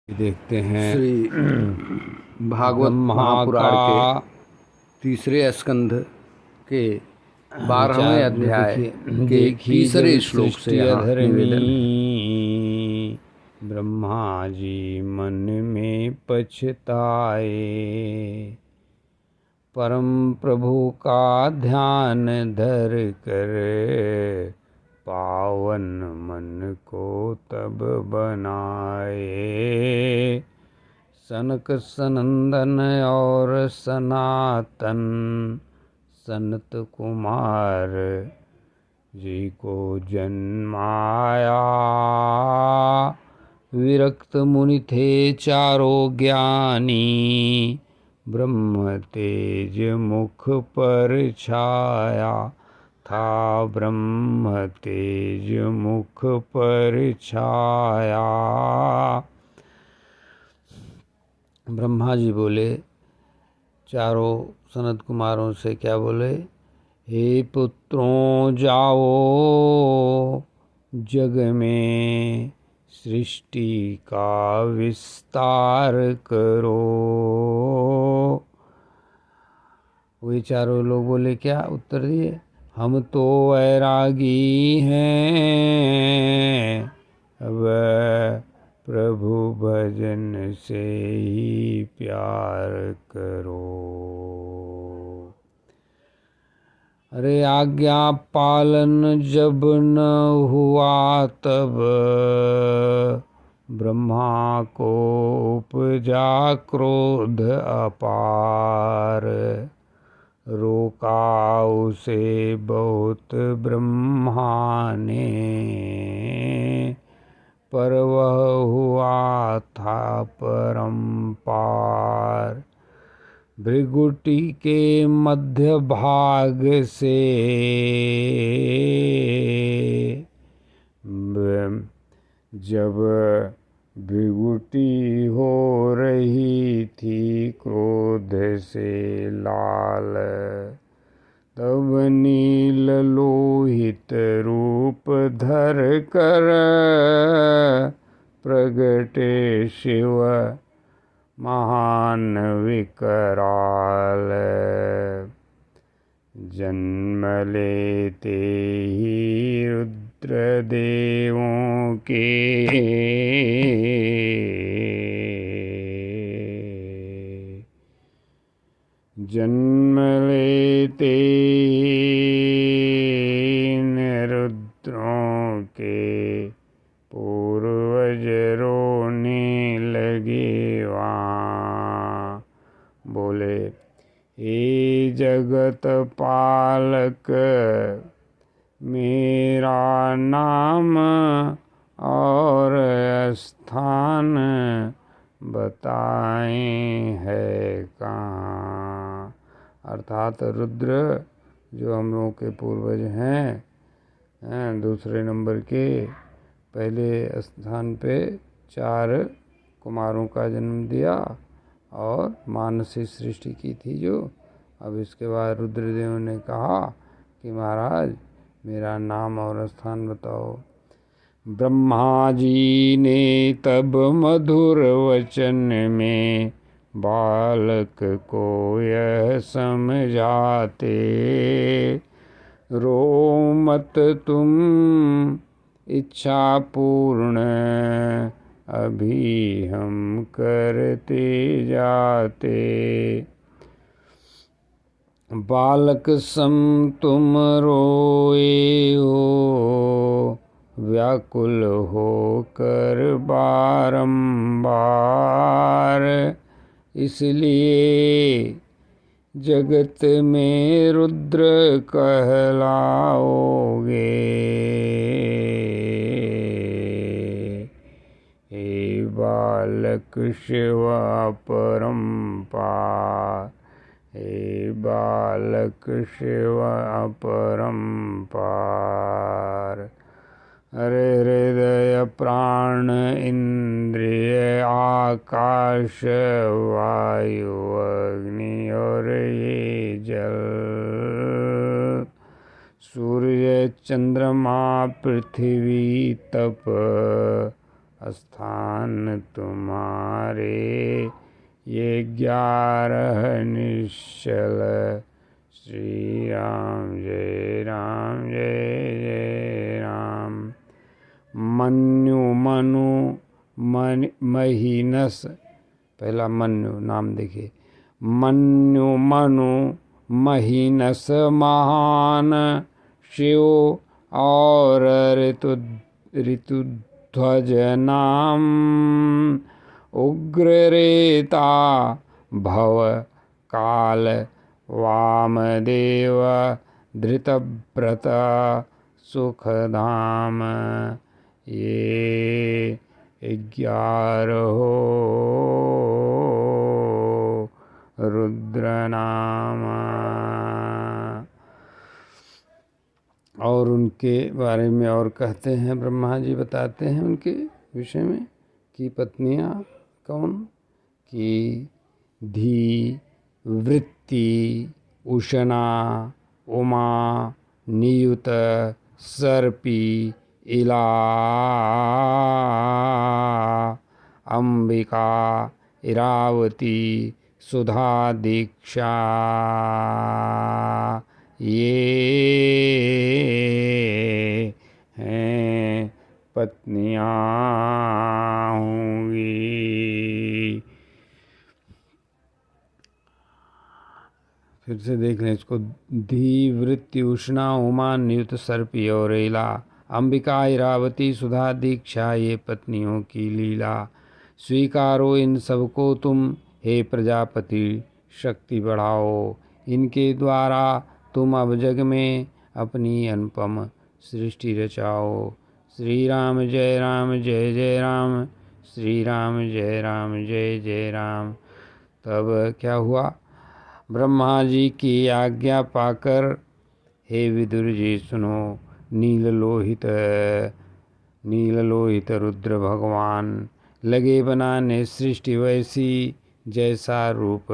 देखते हैं श्री भागवत ब्रह्मा का महापुराण के तीसरे स्कंध के 12वें विचार। अध्याय के देखी जब तीसरे श्लोक से सृष्टि यहाँ अधर्मी, निवेदन है। ब्रह्मा जी मन में पछताए, परम प्रभु का ध्यान धर कर पावन मन को तब बनाए। सनक सनंदन और सनातन सनत कुमार जी को जन्माया। विरक्त मुनि थे चारों ज्ञानी, ब्रह्म तेज मुख पर छाया था, ब्रह्म तेज मुख पर छाया। ब्रह्मा जी बोले, चारों सनत कुमारों से क्या बोले? हे पुत्रों, जाओ जग में सृष्टि का विस्तार करो। वे चारों लोग बोले, क्या उत्तर दिए? हम तो वैरागी हैं, अब प्रभु भजन से ही प्यार करो। अरे आज्ञा पालन जब न हुआ तब ब्रह्मा को उपजा क्रोध अपार। रोका उसे बहुत ब्रह्मा ने, पर वह हुआ था परम्पार। भृगुटी के मध्य भाग से जब भृगुटी हो रही थी क्रोध से लाल, तब नील लोहित रूप धर कर प्रगटे शिव महान विकराल। जन्म लेते ही रुद्रदेवों के जन्म लेते इन रुद्रों के पूर्वज रोने लगे वहाँ। बोले, हे जगत पालक, मेरा नाम और स्थान बताएं है कहाँ। अर्थात रुद्र जो हम लोगों के पूर्वज हैं, दूसरे नंबर के, पहले स्थान पे 4 कुमारों का जन्म दिया और मानसी सृष्टि की थी जो। अब इसके बाद रुद्रदेव ने कहा कि महाराज मेरा नाम और स्थान बताओ। ब्रह्मा जी ने तब मधुर वचन में बालक को यह समझाते, रो मत तुम इच्छा पूर्ण, अभी हम करते जाते। बालक सम तुम रोए हो, व्याकुल हो कर बारंबार, इसलिए जगत में रुद्र कहलाओगे। हे बालक शिव अपरंपार, हे बालक शिव अपरंपार। अरे हृदय प्राण इंद्रिय आकाश वायु अग्नि और ये जल, सूर्य चंद्रमा पृथ्वी तप स्थान तुम्हारे, ये 11 निश्चल। श्री राम जय राम जय जय राम। मन्यु मनु महीनस, पहला मन्यु नाम देखिए, मन्यु मनु महीनस महान शिव और ऋतुध्वज नाम। उग्ररेता भव काल वामदेव धृतव्रत सुखधाम। ये 11 रुद्र नाम। और उनके बारे में और कहते हैं, ब्रह्मा जी बताते हैं उनके विषय में कि पत्नियां कौन, कि धी, वृत्ति, उषणा, उमा, नियुत, सर्पी, इला, अंबिका, इरावती, सुधा, दीक्षा। ये हैं पत्नियां होंगी। फिर से देख लें इसको। धी, वृत्ति, उष्णा, उमा, नियुत, सर्पी और इला, अंबिका, इरावती, सुधा, दीक्षा, ये पत्नियों की लीला। स्वीकारो इन सबको तुम, हे प्रजापति, शक्ति बढ़ाओ। इनके द्वारा तुम अब जग में अपनी अनुपम सृष्टि रचाओ। श्री राम जय जय राम। श्री राम जय जय राम। तब क्या हुआ, ब्रह्मा जी की आज्ञा पाकर, हे विदुर जी सुनो, नील लोहित रुद्र भगवान लगे बनाने सृष्टि वैसी, जैसा रूप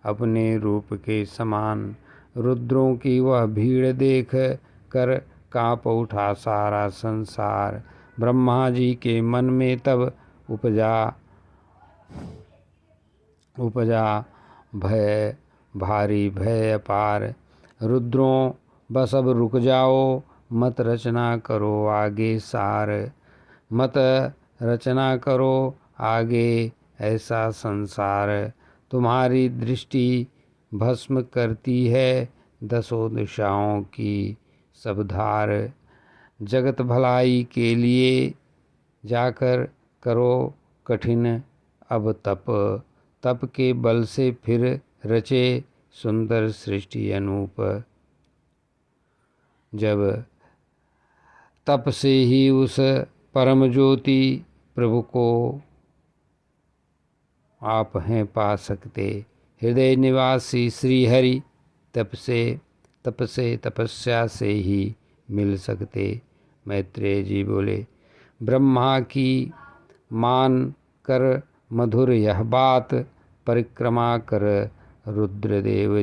अपने रूप के समान। रुद्रों की वह भीड़ देख कर काँप उठा सारा संसार। ब्रह्मा जी के मन में तब उपजा भय, भारी भय अपार। रुद्रों बस अब रुक जाओ, मत रचना करो आगे सार। मत रचना करो आगे ऐसा संसार। तुम्हारी दृष्टि भस्म करती है 10 दिशाओं की सब धार। जगत भलाई के लिए जाकर करो कठिन अब तप। तप के बल से फिर रचे सुंदर सृष्टि अनूप। जब तप से ही उस परम ज्योति प्रभु को आप हैं पा सकते। हृदय निवासी श्री हरि तप से तपस्या से ही मिल सकते। मैत्रेय जी बोले, ब्रह्मा की मान कर मधुर यह बात, परिक्रमा कर रुद्रदेव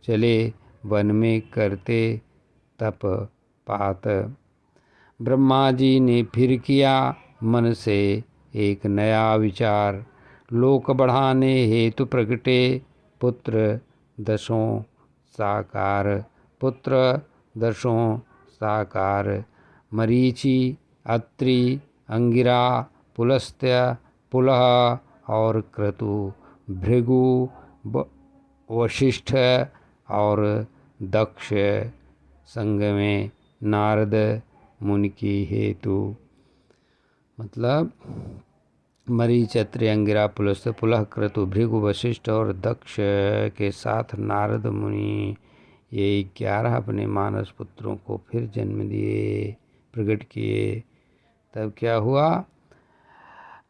चले वन में करते तप पात। ब्रह्मा जी ने फिर किया मन से एक नया विचार। लोक बढ़ाने हेतु प्रगटे पुत्र दशों साकार। मरीचि, अत्रि, अंगिरा, पुलस्त्य, पुलह और क्रतु, भृगु, वशिष्ठ और दक्ष, संग में नारद मुनि की हेतु। मतलब मरीच, अत्रि, अंगिरा, पुलस्त्य, पुलह, क्रतु, भृगु, वशिष्ठ और दक्ष के साथ नारद मुनि, ये 11 अपने मानस पुत्रों को फिर जन्म दिए, प्रकट किए। तब क्या हुआ,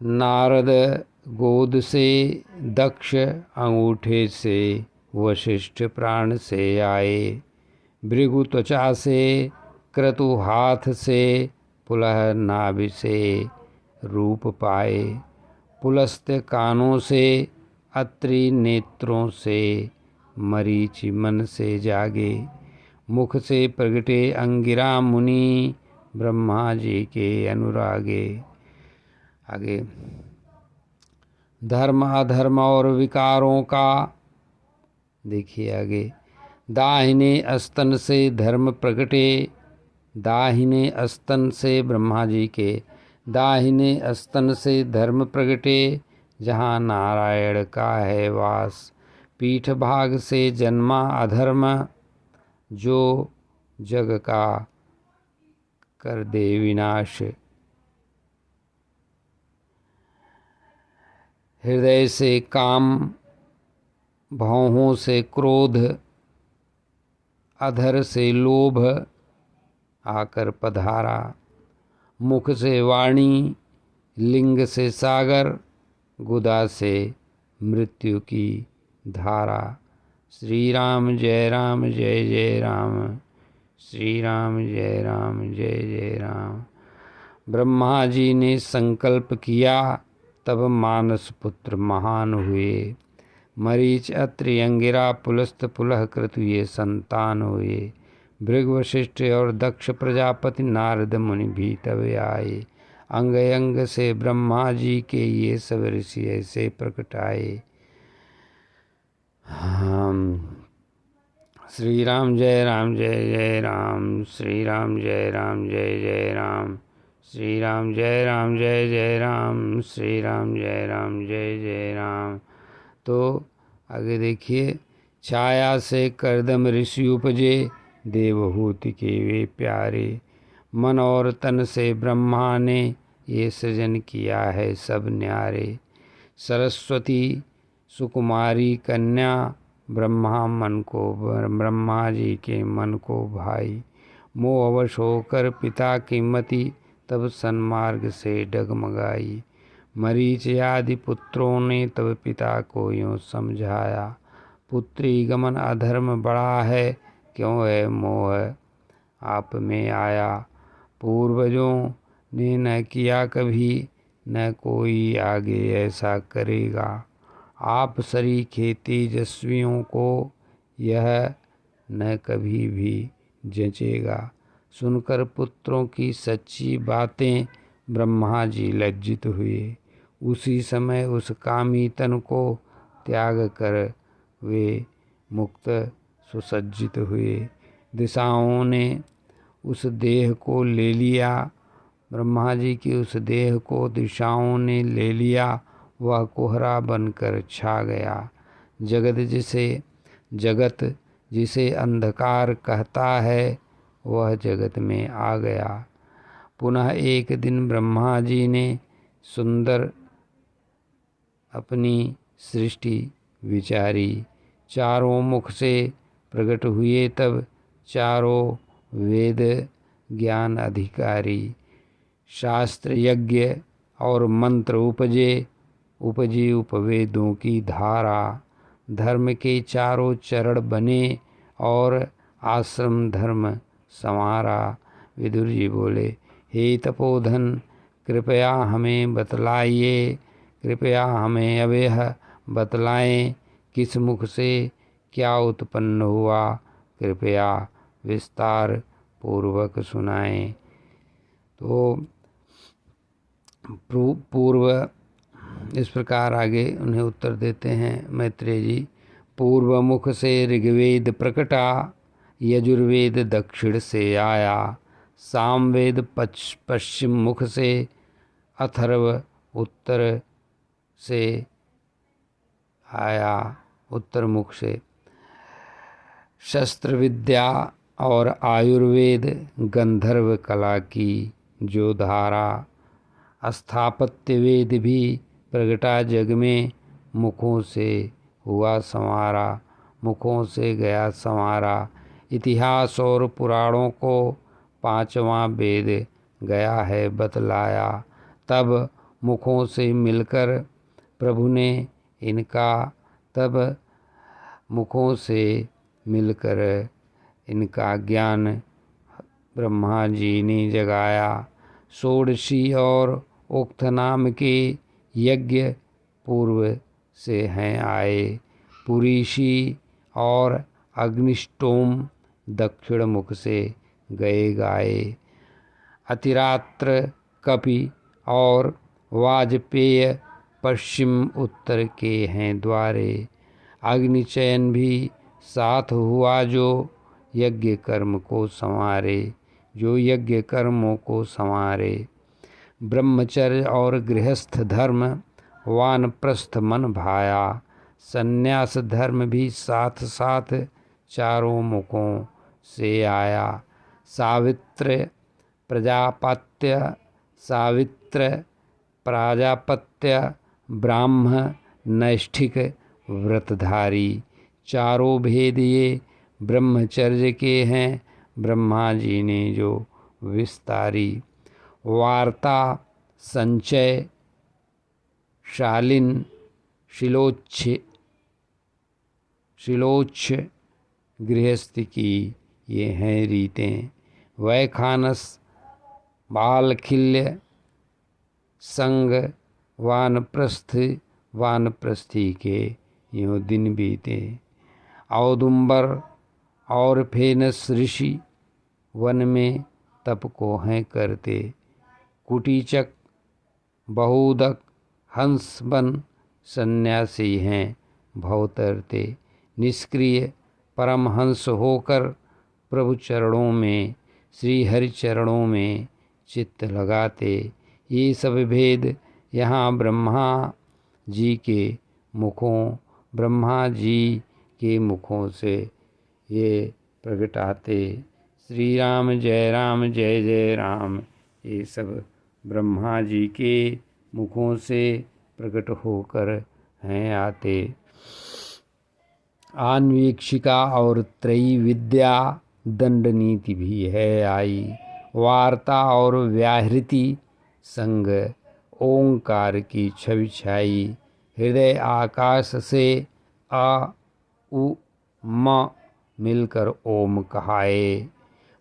नारद गोद से, दक्ष अंगूठे से, वशिष्ठ प्राण से आए, भृगु त्वचा से, क्रतु हाथ से, पुलह नाभि से रूप पाए, पुलस्त्य कानों से, अत्रि नेत्रों से, मरीचि मन से जागे, मुख से प्रगटे अंगिरा मुनि, ब्रह्मा जी के अनुरागे। आगे, धर्म अधर्म और विकारों का देखिए आगे, दाहिने अस्तन से धर्म प्रगटे, दाहिने अस्तन से ब्रह्मा जी के दाहिने अस्तन से धर्म प्रगटे, जहाँ नारायण का है वास, पीठ भाग से जन्मा अधर्म, जो जग का कर दे विनाश। हृदय से काम, भौहों से क्रोध, अधर से लोभ आकर पधारा, मुख से वाणी, लिंग से सागर, गुदा से मृत्यु की धारा। श्री राम जय राम जय जय राम, श्री राम जय राम जय जय राम। ब्रह्मा जी ने संकल्प किया, तब मानस पुत्र महान हुए, मरीच अत्रि अंगिरा पुलस्त पुलह कृतु ये संतान हुए। भृग वशिष्ठ और दक्ष प्रजापति नारद मुनि भी तब आए, अंग अंग से ब्रह्मा जी के ये सब ऋषि ऐसे प्रकट आए। श्री राम जय राम जय जय राम, श्री राम जय राम जय जय राम, श्री राम जय राम जय जय राम, श्री राम जय राम जय जय राम। तो आगे देखिए, छाया से करदम ऋषि उपजे, देवहूति के वे प्यारे, मन और तन से ब्रह्मा ने ये सृजन किया है सब न्यारे। सरस्वती सुकुमारी कन्या, ब्रह्मा जी के मन को भाई, मोह अवश होकर पिता की मति, तब सन्मार्ग से डगमगाई। मरीच आदि पुत्रों ने तब पिता को यूँ समझाया, पुत्री गमन अधर्म बड़ा है, क्यों है मोह आप में आया। पूर्वजों ने न किया कभी, न कोई आगे ऐसा करेगा, आप सरीखे तेजस्वियों को यह न कभी भी जचेगा। सुनकर पुत्रों की सच्ची बातें ब्रह्मा जी लज्जित हुए, उसी समय उस कामी तन को त्याग कर वे मुक्त सुसज्जित हुए। दिशाओं ने उस देह को ले लिया, ब्रह्मा जी की उस देह को दिशाओं ने ले लिया, वह कोहरा बनकर छा गया। जगत जिसे अंधकार कहता है, वह जगत में आ गया। पुनः एक दिन ब्रह्मा जी ने सुंदर अपनी सृष्टि विचारी, चारों मुख से प्रकट हुए तब चारों वेद ज्ञान अधिकारी। शास्त्र यज्ञ और मंत्र उपजी उपवेदों की धारा, धर्म के चारों चरण बने और आश्रम धर्म संवारा। विदुर जी बोले, हे तपोधन कृपया हमें बतलाइए, कृपया हमें अब यह बतलाएं, किस मुख से क्या उत्पन्न हुआ, कृपया विस्तार पूर्वक सुनाएं। तो पूर्व इस प्रकार आगे उन्हें उत्तर देते हैं मैत्रेय जी। पूर्व मुख से ऋग्वेद प्रकटा, यजुर्वेद दक्षिण से आया, सामवेद पश्चिम मुख से, अथर्व उत्तर से आया, उत्तर मुख से। शस्त्र विद्या और आयुर्वेद गंधर्व कला की जो धारा, स्थापत्य वेद भी प्रगटा जग में, मुखों से हुआ संवारा, मुखों से गया संवारा। इतिहास और पुराणों को पांचवा वेद गया है बतलाया, तब मुखों से मिलकर प्रभु ने इनका, तब मुखों से मिलकर इनका ज्ञान ब्रह्मा जी ने जगाया। षोडशी और उक्त नाम के यज्ञ पूर्व से हैं आए, पुरीषी और अग्निष्टोम दक्षिण मुख से गए गाए। अतिरात्र कपि और वाजपेय पश्चिम उत्तर के हैं द्वारे। अग्नि चयन भी साथ हुआ जो यज्ञ कर्म को संवारे, जो यज्ञ कर्मों को संवारे। ब्रह्मचर्य और गृहस्थ धर्म वानप्रस्थ मन भाया, संन्यास धर्म भी साथ साथ चारों मुखों से आया। सावित्र प्रजापत्य, सावित्र प्राजापत्य ब्राह्म नैष्ठिक व्रतधारी, चारों भेद ये ब्रह्मचर्य के हैं ब्रह्मा जी ने जो विस्तारी। वार्ता संचय शालिन शिलोच्छ गृहस्थ की ये हैं रीतें। वैखानस बालखिल्य संग वानप्रस्थी के यूँ दिन बीते। औदुंबर और फेनस ऋषि वन में तप को हैं करते। कुटीचक बहुदक हंस बन सन्यासी हैं भवतरते। निष्क्रिय परमहंस होकर प्रभु चरणों में, श्री हरि चरणों में चित्त लगाते। ये सब भेद यहाँ ब्रह्मा जी के मुखों से ये प्रगटाते। श्री राम जय जय राम, ये सब ब्रह्मा जी के मुखों से प्रकट होकर हैं आते। आन्वीक्षिका और त्रयी विद्या दंड नीति भी है आई। वार्ता और व्याहृति संग ओंकार की छवि छाई। हृदय आकाश से आ उ म मिलकर ओम कहाए।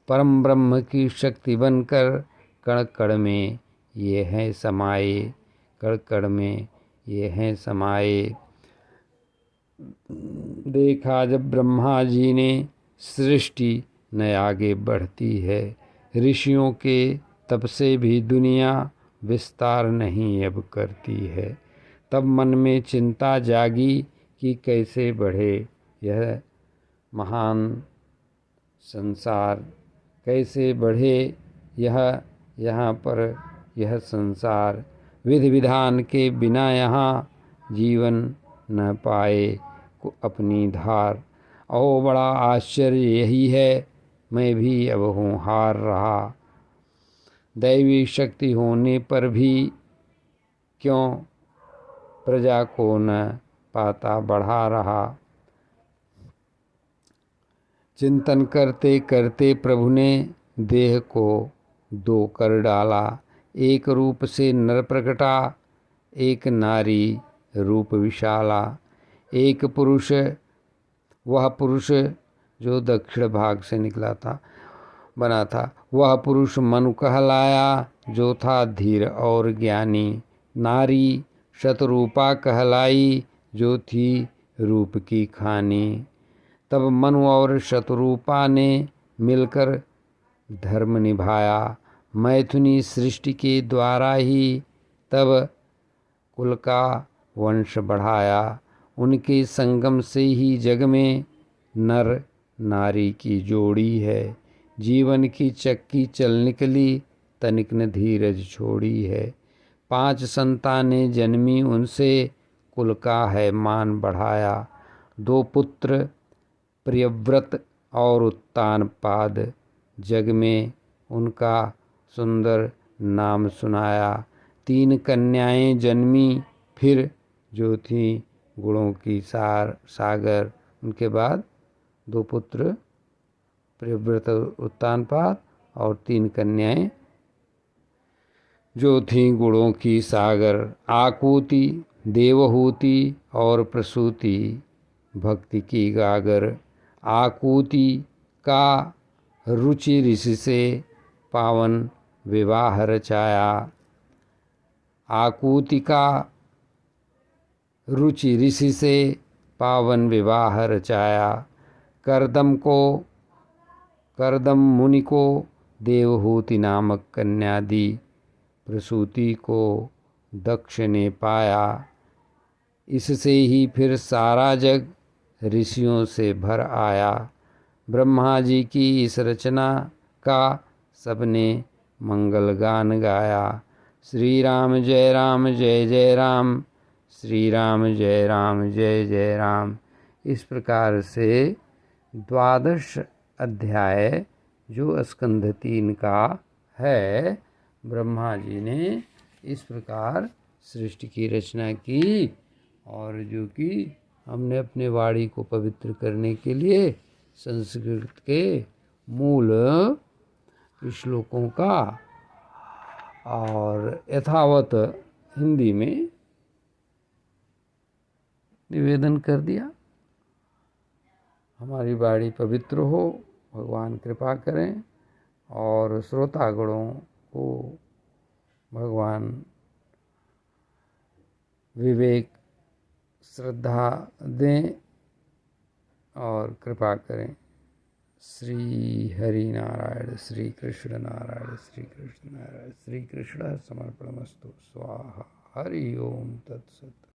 परम ब्रह्म की शक्ति बनकर कण कण में ये हैं समाये, कण कण में ये हैं समाये। देखा जब ब्रह्मा जी ने सृष्टि न आगे बढ़ती है, ऋषियों के तब से भी दुनिया विस्तार नहीं अब करती है। तब मन में चिंता जागी कि कैसे बढ़े यह महान संसार, कैसे बढ़े यहाँ पर यह संसार। विधि विधान के बिना यहाँ जीवन न पाए को अपनी धार। ओ बड़ा आश्चर्य यही है, मैं भी अब हूँ हार रहा। दैवी शक्ति होने पर भी क्यों प्रजा को न पाता बढ़ा रहा। चिंतन करते करते प्रभु ने देह को दो कर डाला। एक रूप से नर प्रकटा, एक नारी रूप विशाला। एक पुरुष, वह पुरुष जो दक्षिण भाग से निकला था, बना था, वह पुरुष मनु कहलाया जो था धीर और ज्ञानी। नारी शतरूपा कहलाई जो थी रूप की खानी। तब मनु और शतरूपा ने मिलकर धर्म निभाया। मैथुनी सृष्टि के द्वारा ही तब कुल का वंश बढ़ाया। उनके संगम से ही जग में नर नारी की जोड़ी है। जीवन की चक्की चल निकली, तनिक न धीरज छोड़ी है। 5 संतानें जन्मी उनसे, कुल का है मान बढ़ाया। 2 पुत्र प्रियव्रत और उत्तानपाद, जग में उनका सुंदर नाम सुनाया। 3 कन्याएं जन्मी फिर जो थी गुणों की सागर। उनके बाद 2 पुत्र प्रियव्रत उत्तानपाद और 3 कन्याएं जो थीं गुणों की सागर। आकुति देवहूति और प्रसूति भक्ति की गागर। आकुति का रुचि ऋषि से पावन विवाह रचाया। आकुति का रुचि ऋषि से पावन विवाह रचाया। करदम मुनि को देवहूति नामक कन्या दी। प्रसूति को दक्ष ने पाया, इससे ही फिर सारा जग ऋषियों से भर आया। ब्रह्मा जी की इस रचना का सबने मंगल गान गाया। श्री राम जय जय राम, श्री राम जय जय राम। इस प्रकार से 12 अध्याय जो स्कंध 3 का है, ब्रह्मा जी ने इस प्रकार सृष्टि की रचना की। और जो कि हमने अपने वाणी को पवित्र करने के लिए संस्कृत के मूल श्लोकों का और यथावत हिंदी में निवेदन कर दिया। हमारी वाणी पवित्र हो, भगवान कृपा करें और श्रोतागणों को भगवान विवेक श्रद्धा दें और कृपा करें। श्री हरि नारायण, श्री कृष्ण नारायण, श्री कृष्ण नारायण, श्री कृष्ण समर्पणमस्तु। स्वाहा। हरि ओम तत्सत।